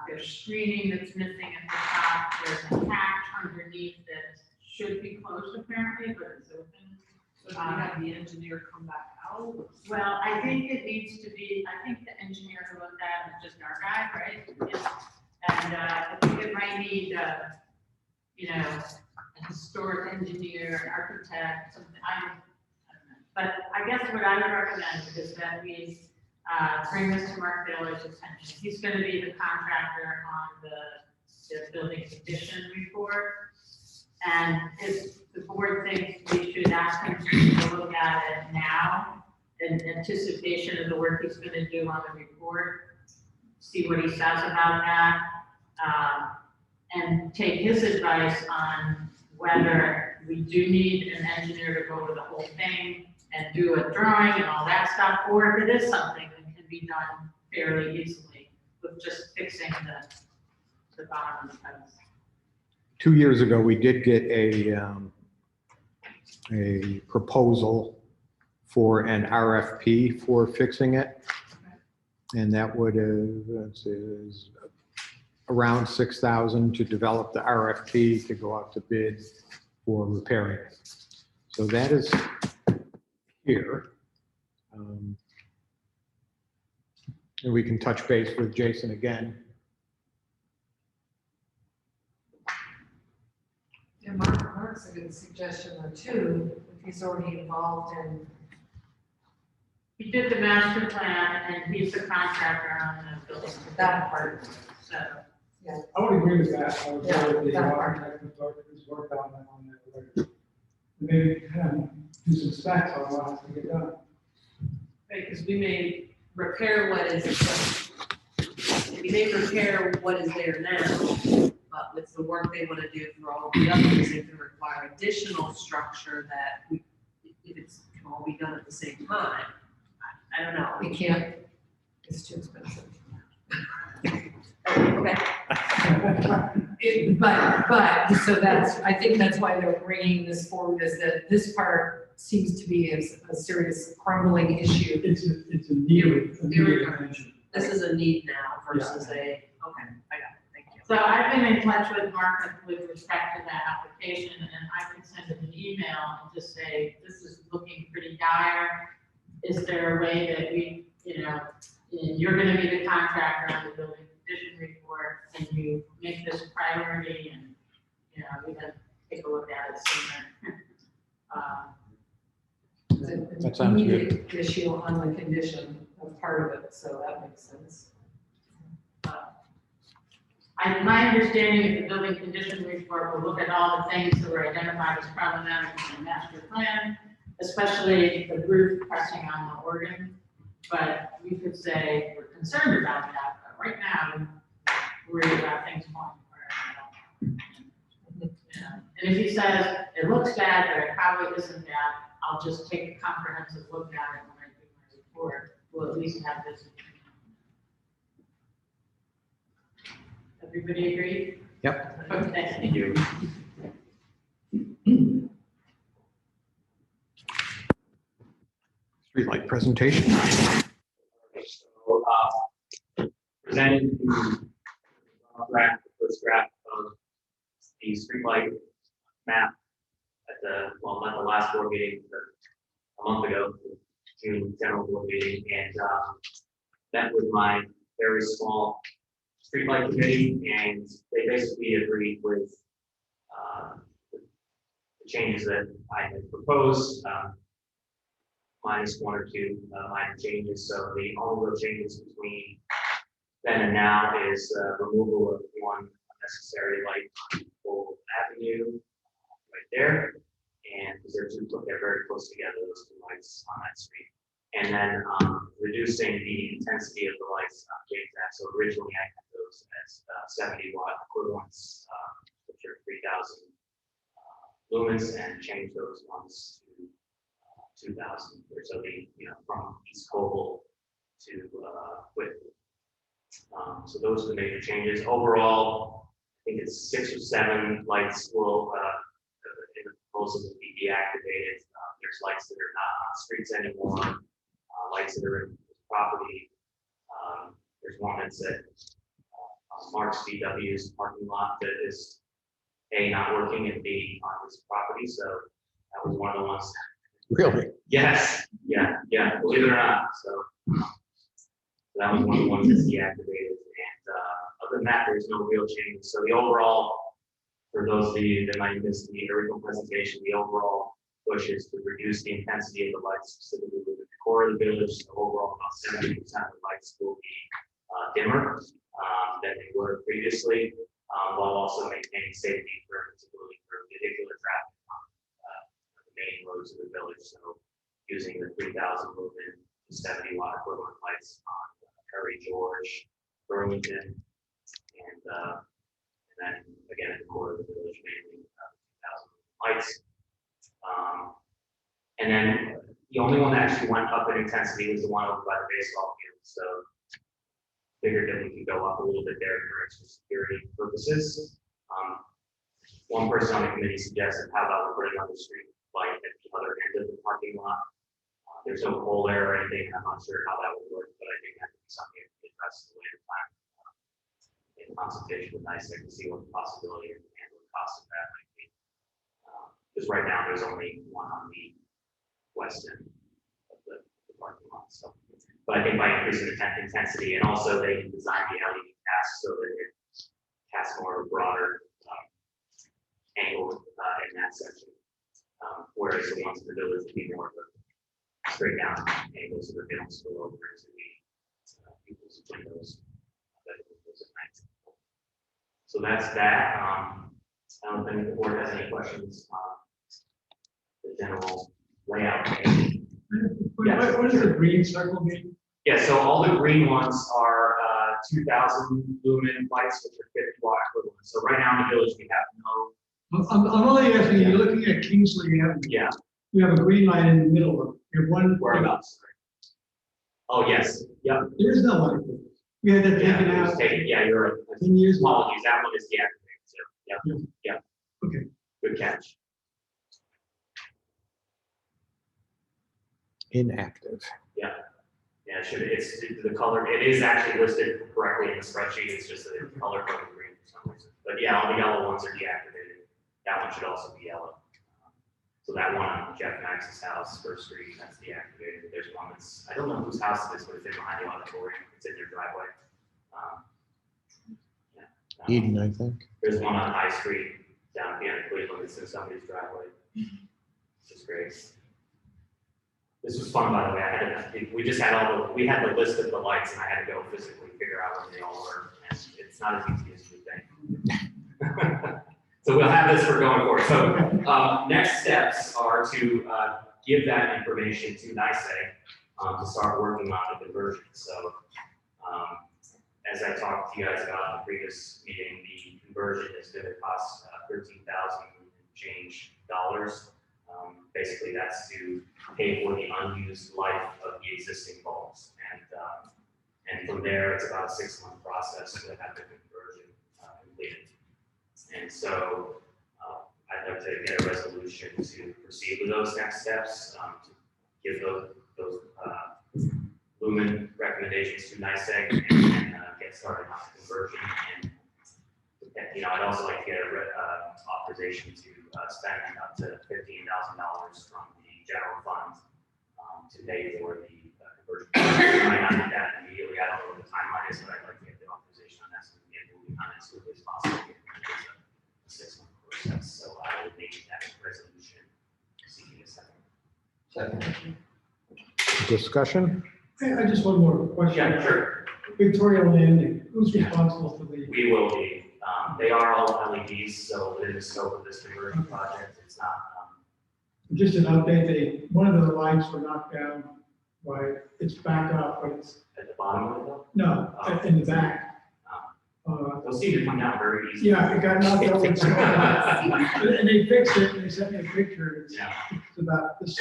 There's screening that's missing at the top, there's a hatch underneath that should be closed apparently, but it's open. So do we have the engineer come back out? Well, I think it needs to be, I think the engineer who looked at it is just our guy, right? And I think it might need, a historic engineer, an architect, something, I don't know. But I guess what I would recommend is that we bring this to Mark Baylor's attention. He's gonna be the contractor on the building condition report. And if the board thinks we should ask him to take a look at it now, in anticipation of the work he's gonna do on the report, see what he says about that, and take his advice on whether we do need an engineer to go over the whole thing and do a drawing and all that stuff, or if it is something that can be done fairly easily with just fixing the bottom of the fence. 2 years ago, we did get a proposal for an RFP for fixing it. And that would have, is around 6,000 to develop the RFP to go out to bid for repairing it. So that is here. And we can touch base with Jason again. And Mark's a good suggestion or two, if he's already involved in He did the master plan and he's the contractor on the building. That part. So, I would agree with that. I would Yeah, go with the that part. architect who's worked on that. Maybe do some specs on what has to get done. Right, because we may repair what is, we may repair what is there now, but with the work they want to do for all the others, it can require additional structure that we, if it's can all be done at the same time. I don't know. We can't, it's too expensive. Okay. But, so that's, I think that's why they're bringing this forward, is that this part seems to be a serious crumbling issue. It's a need attention. This is a need now versus okay, I got it, thank you. so I've been in touch with Mark with respect to that application, and I can send him an email and just say, this is looking pretty dire. Is there a way that we, you're gonna be the contractor on the building condition report, and you make this a priority, and, we're gonna take a look at it sooner. It's That an sounds good. immediate issue on the condition of part of it, so that makes sense. My understanding is the building condition report will look at all the things that were identified as problematic in the master plan, especially the roof pressing on the organ. But we could say we're concerned about that, but right now, we're worried about things going where. And if he says, it looks bad, but it probably isn't bad, I'll just take a comprehensive look at it when I do my report. We'll at least have this. Everybody agree? Yep. Okay. Thank you. Streetlight presentation. So, presented the draft, the first draft of the streetlight map at not the last board meeting, but a month ago, the June general board meeting, and that was my very small streetlight committee, and they basically agreed with the changes that I had proposed, minus one or two minor changes. So the only real changes between then and now is removal of one unnecessary light on Full Avenue right there, and because they're very close together, those two lights on that street. And then reducing the intensity of the lights on James Ave. So originally I had those as 70 watt equivalents, which are 3,000 lumens, and change those ones to 2,000. So from East Cobble to Whitby. So those are the major changes. Overall, I think it's 6 or 7 lights will in the proposal will be deactivated. There's lights that are not on streets anymore. Lights that are in the property. There's one that's at Mark's VW's parking lot that is A, not working, and B, on his property. So that was one of the ones. Really? Yes, yeah, believe it or not. So that was one of the ones that's deactivated. And other than that, there's no real change. So the overall, for those of you that might miss the original presentation, the overall push is to reduce the intensity of the lights, specifically within the core of the village. So overall, about 70% of the lights will be dimmer than they were previously, while also maintaining safety particularly for vehicular traffic on the main roads of the village. So using the 3,000 lumen to 70 watt equivalent lights on Perry, George, Burlington, and then again at the core of the village, mainly 2,000 lights. And then the only one that actually went up in intensity was the one over by the baseball field. So figured that we could go up a little bit there for extra security purposes. One person on the committee suggested, how about we put it on the street light at the other end of the parking lot? There's no pole there or anything. I'm not sure how that would work, but I think that would be something to be addressed at a later time in consultation with NICEAG to see what the possibility and what the cost of that might be. Because right now there's only one on the west end of the parking lot. So, but I think by increasing the intensity, and also they can design the LED cast so that it casts more broader angle in that section, whereas the ones in the village would be more of a straight down angle. so that they don't spill over into the people's windows. Bedrooms at night. So that's that. I don't think the board has any questions on the general layout. What does the green circle mean? Yeah, so all the green ones are 2,000 lumen lights, which are 50 watt equivalent. So right now in the village, we have no. I'm only asking, you're looking at Kingsley, Yeah. you have a green light in the middle of, you have one. Whereabouts? Oh, yes. Yep. There is no light. We had that Yeah, taken it was out taken. Yeah, you're right. 10 years ago. Apologies. That one is deactivated too. Yep. Yep. Okay. Good catch. Inactive. Yeah. Yeah, it's the color, it is actually listed correctly in the spreadsheet, it's just that it's color coded green for some reason. But yeah, all the yellow ones are deactivated. That one should also be yellow. So that one on Jeff Max's house, First Street, that's deactivated. There's one that's, I don't know whose house it is, but it's in behind the auditorium, it's in their driveway. Eden, I think. There's one on High Street down at the end of Cleveland, it's in somebody's driveway. Which is great. This was fun, by the way. We just had we had the list of the lights, and I had to go physically figure out where they all were. And it's not as easy as you think. So we'll have this for going forward. So next steps are to give that information to NYSEG to start working on the conversion. So as I talked to you guys about in the previous meeting, the conversion is going to cost $13,000 change dollars. Basically, that's to pay for the unused life of the existing bulbs, and from there, it's about a 6-month process to have the conversion completed. And so, I'd like to get a resolution to proceed with those next steps, to give those lumen recommendations to NYSEG and get started on the conversion. And I'd also like to get a authorization to spend up to $15,000 from the general fund to pay for the conversion. I might not need that immediately. I don't know what the timeline is, but I'd like to get the authorization on that so we can get moving on it as quickly as possible. It's a 6-month process, so I will make that resolution seeking a second. Discussion? I just one more question. Yeah, sure. Victoria Landing, who's responsible for the? We will be. They are all LEDs, so within the scope of this conversion project, it's not. Just an update, one of the lights were knocked down, right, it's back up, but it's, At the bottom of it, though? no, in the back. Those seem to come down very easily. Yeah, it got knocked out with snow. And they fixed it, and they sent me a picture, Yeah. it's about this.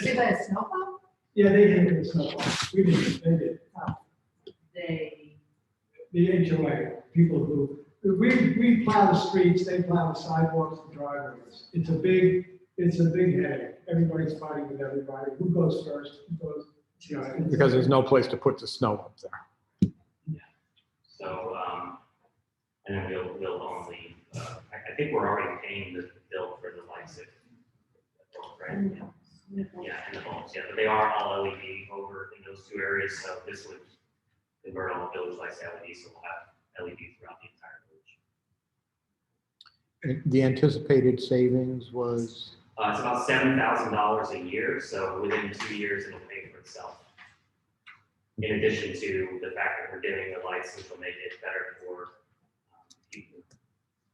Did they a snowplow? Yeah, they did it, snow. We didn't, they did. They, The HOA, people who, we plow the streets, they plow the sidewalks and driveways. It's a big headache. Everybody's fighting with everybody. Who goes first? Who goes, you know. Because there's no place to put the snow up there. So, and then we'll only, I think we're already paying the bill for the lights, right? Yeah, and the bulbs, yeah, but they are all LED over in those 2 areas, so this would convert all the village lights to LED, so we'll have LED throughout the entire village. The anticipated savings was, It's about $7,000 a year, so within 2 years, it'll pay for itself. In addition to the fact that we're getting the lights, which will make it better for people,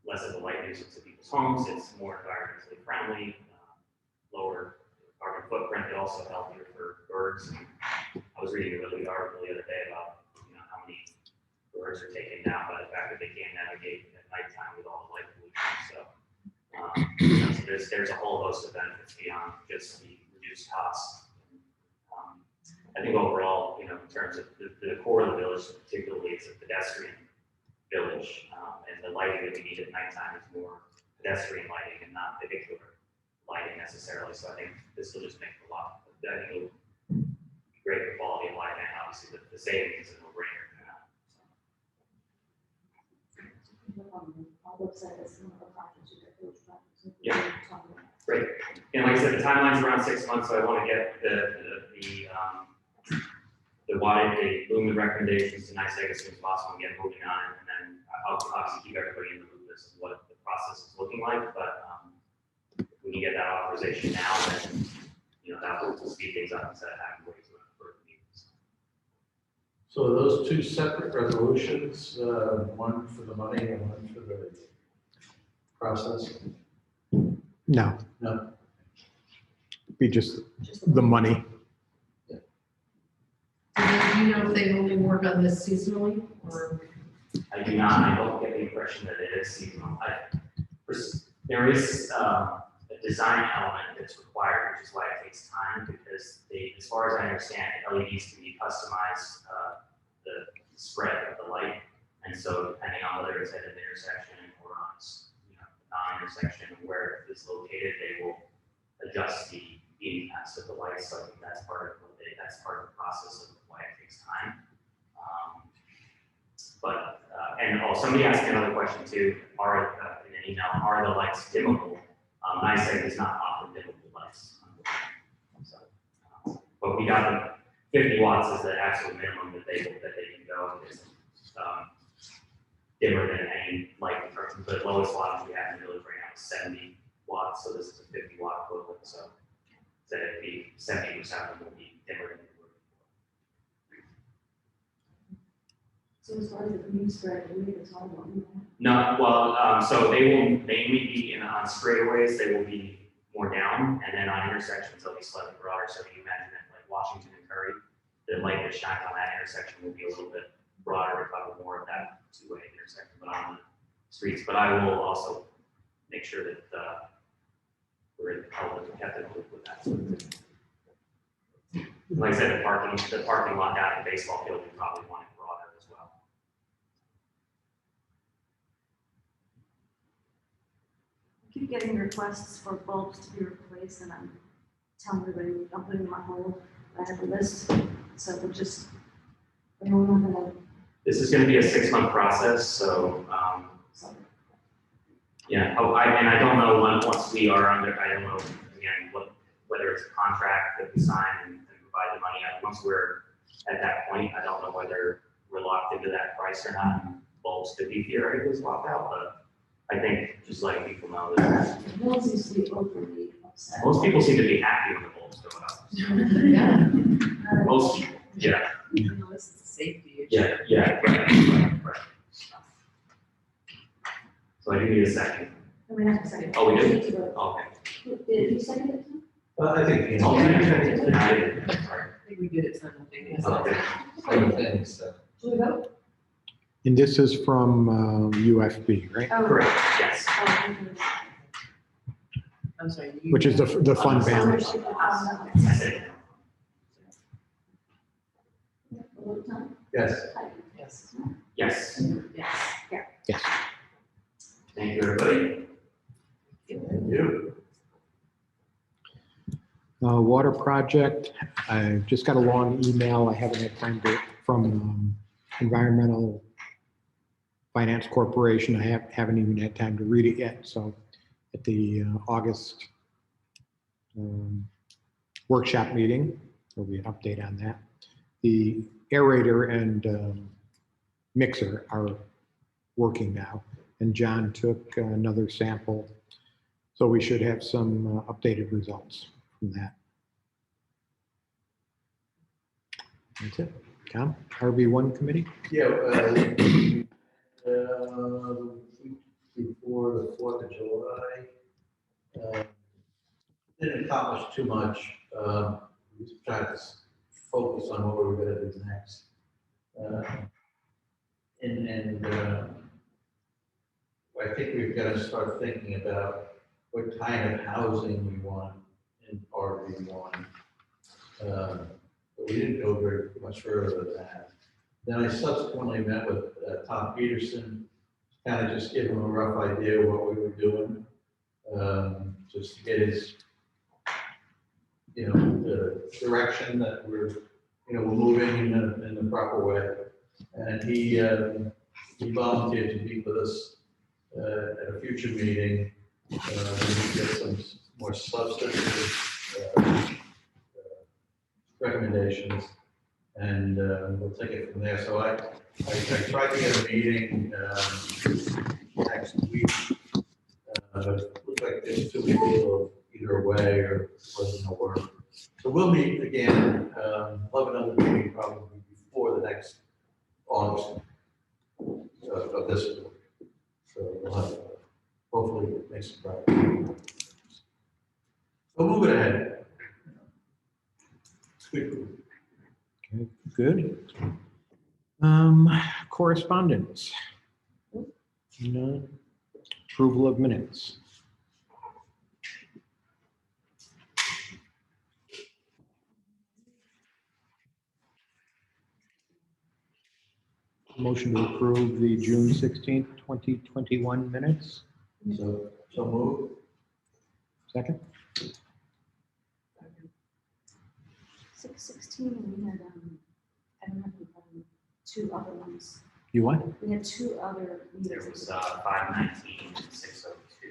less of a light nuisance to people's homes, it's more environmentally friendly, lower carbon footprint, it also healthier for birds. I was reading a really good article the other day about how many birds are taken down by the fact that they can't navigate at nighttime with all the light pollution. So, so there's a whole host of benefits beyond just the reduced costs. I think overall, in terms of the core of the village, particularly it's a pedestrian village, and the lighting that we need at nighttime is more pedestrian lighting and not vehicular lighting necessarily. So I think this will just make a lot. I think it'll be great for quality of life, and obviously the savings is a no-brainer. Yeah, great. And like I said, the timeline's around 6 months, so I want to get the lumen recommendations to NYSEG as soon as possible and get moving on it. And then I'll obviously keep everybody in the loop as to what the process is looking like. But if we can get that authorization now, then that will speed things up instead of having to wait till So are those two separate resolutions, one for the money and one for the process? No, No. be just Just the money. Do you know if they only work on this seasonally, or? I do not, I don't get the impression that it is seasonal. There is a design element that's required, which is why it takes time, because they, as far as I understand, LEDs can be customized, the spread of the light. And so depending on whether it's at an intersection or on, non-intersection where it's located, they will adjust the impacts of the lights. So I think that's part of the process of why it takes time. Somebody asked me another question too, in an email, are the lights dimmable? I say there's not often dimmable lights. But we got the 50 watts is the absolute minimum that they can go. It's dimmer than any light. The lowest wattage we have in the village right now is 70 watts, so this is a 50 watt equivalent. So that it'd be 70% of them will be dimmer than they were before. So as far as the green spread, we need to talk about that. No, well, so they will mainly be on straightaways, they will be more down, and then on intersections, they'll be slightly broader. So you imagine that like Washington and Curry, the light that shines on that intersection will be a little bit broader to cover more of that two-way intersection, but on the streets. But I will also make sure that we're kept in the loop with that. Like I said, the parking lot down at the baseball field, we probably want it broader as well. I keep getting requests for bulbs to be replaced, and I'm telling everybody, I'm putting them on hold. I have a list, so we're just, we're not gonna. This is going to be a 6-month process, so yeah. Oh, I don't know once we are under. I don't know again whether it's a contract that we sign and provide the money. Once we're at that point, I don't know whether we're locked into that price or not. Bulbs could be theoretically swapped out, but I think just letting people know that No seems to be overly upset. most people seem to be happy when the bulbs go up. Yeah. Most people, yeah. You know, this is a safety issue. Yeah. Right. So I do need a second. We have to second. Oh, we do? need to vote. Okay. Did you second it? Well, I think, you Oh, know, yeah. Sorry. I think we did it simultaneously. Okay. other things, Should we vote? And this is from UFB, right? Oh. Correct, yes. I'm sorry. Which is the fund balance. I said, yes. Yes. yes. Yes. Thank you, everybody. Thank you. Water project, I just got a long email, I haven't had time to, from Environmental Finance Corporation, I haven't even had time to read it yet, so at the August workshop meeting, there'll be an update on that. The aerator and mixer are working now, and John took another sample, so we should have some updated results from that. That's it. Tom, RB1 committee? Yeah, before the 4th of July, didn't accomplish too much. We just tried to focus on what we were gonna do next. I think we've got to start thinking about what kind of housing we want in RB1. But we didn't go very much further than that. Then I subsequently met with Tom Peterson, kind of just give him a rough idea of what we were doing, just to get his, the direction that we're moving in the proper way. And he volunteered to meet with us at a future meeting, to get some more substantive recommendations, and we'll take it from there. So I tried to get a meeting next week, but it looked like there's too many people either away or wasn't no work. So we'll meet again, we'll have another meeting probably before the next of this board. So we'll have, hopefully make some progress. So move it ahead. Good. Okay, good. Correspondence. None. Approval of minutes. Motion to approve the June 16th, 2021 minutes. So move. Second? 6:16, and we had, I don't know, two other ones. You what? We had two other There meetings. was 519 and 602.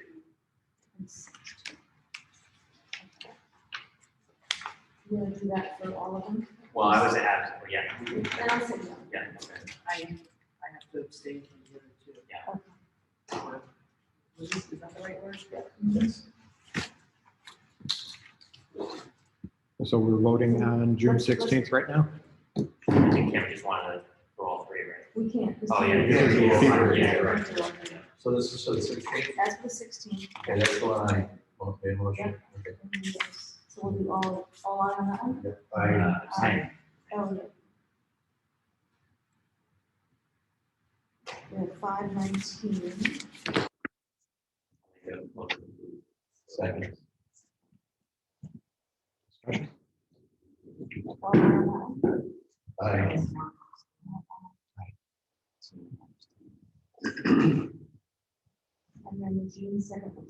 You want to do that for all of them? Well, I was at, yeah, Then I'll say no. yeah, okay. I have to abstain from the other two. Is that the right word? So we're voting on June 16th right now? I think Kim just wanted to go all three, right? We can't. Oh, yeah. Yeah, right. So this is for the 16th? That's the 16th. Okay, that's the one I, okay, motion. Okay. So we'll do all out on that one? Same. Oh, yeah. We have 519. Second. All out on that one? Aye. And then the June 2nd one.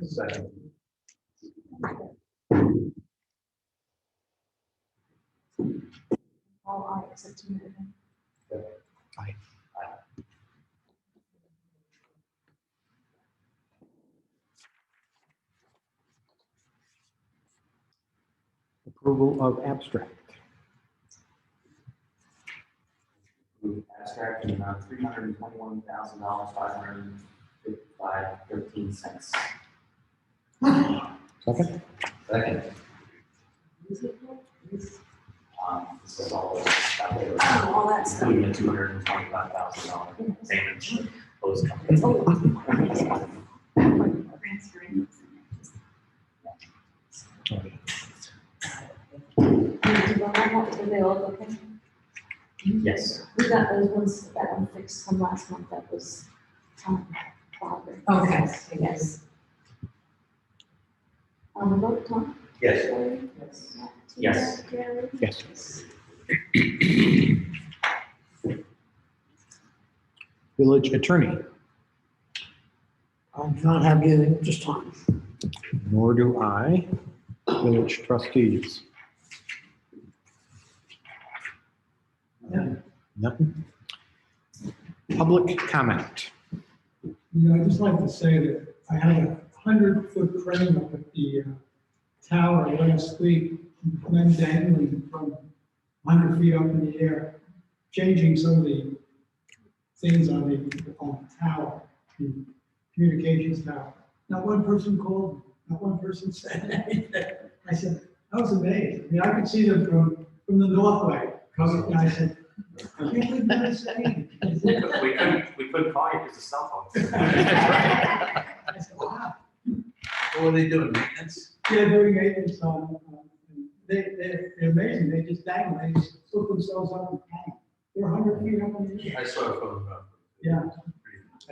Second. All aye except me. Aye. Approval of abstract. Abstract in amount $321,555.13. Second? Second. This is all the All that stuff. including the $225,000 payment to those companies. Transferring. Were they all okay? Yes. We got those ones, that one fixed from last month, that was, Father. Okay. Yes. Vote, Tom? Yes. Jerry? Yes. Jerry? Yes. Village attorney, I do not have anything at this time. nor do I. Village trustees. Nothing. Public comment. I'd just like to say that I had a 100-foot crane up at the tower last week, men dangling from 100 feet up in the air, changing some of the things on the tower, the communications tower. Not one person called, not one person said anything. I said, I was amazed. I mean, I could see them from the northway coming, and I said, I can't believe they're saying. We couldn't call you because of cell phones. I said, wow. What were they doing, maintenance? Yeah, doing maintenance on, they're amazing. They just dangle, they just hook themselves up and hang. They're 100 feet up in the air. I saw a photograph. Yeah.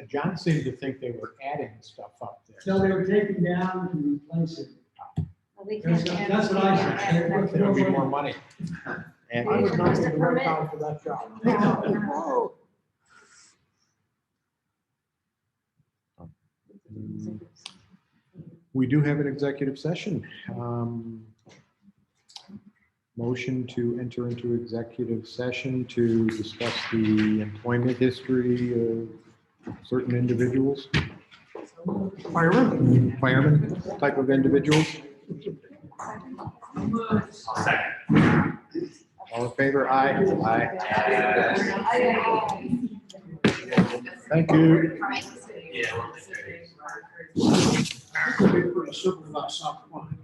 John seemed to think they were adding stuff up there. So they were taking down and replacing. Well, they can't have- That's what I said. There'll be more money. And I was not the right Permit. guy for that job. No. we do have an executive session. Motion to enter into executive session to discuss the employment history of certain individuals. Firemen type of individuals. Second. All in favor? Aye. Aye. Thank you. Yeah. Could be pretty simple about something.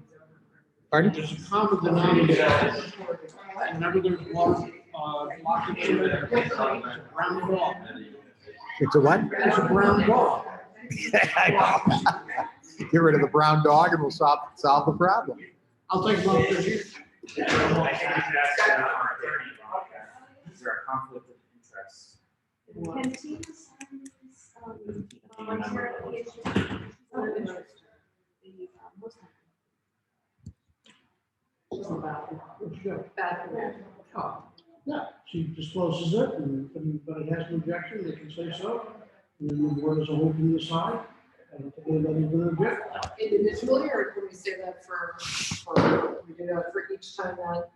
Pardon? There's a common denominator. Whenever there's water locking it in. Brown dog. It's a what? It's a brown dog. I know. Get rid of the brown dog and we'll solve the problem. I'll take one for you. Is there a conflict of interest? Can Tina sign this, volunteer application? Yeah, she discloses it, and if anybody has an objection, they can say so. And then the board as a whole can decide, and if anybody's gonna object, Individually, or can we say that for, we do that for each time that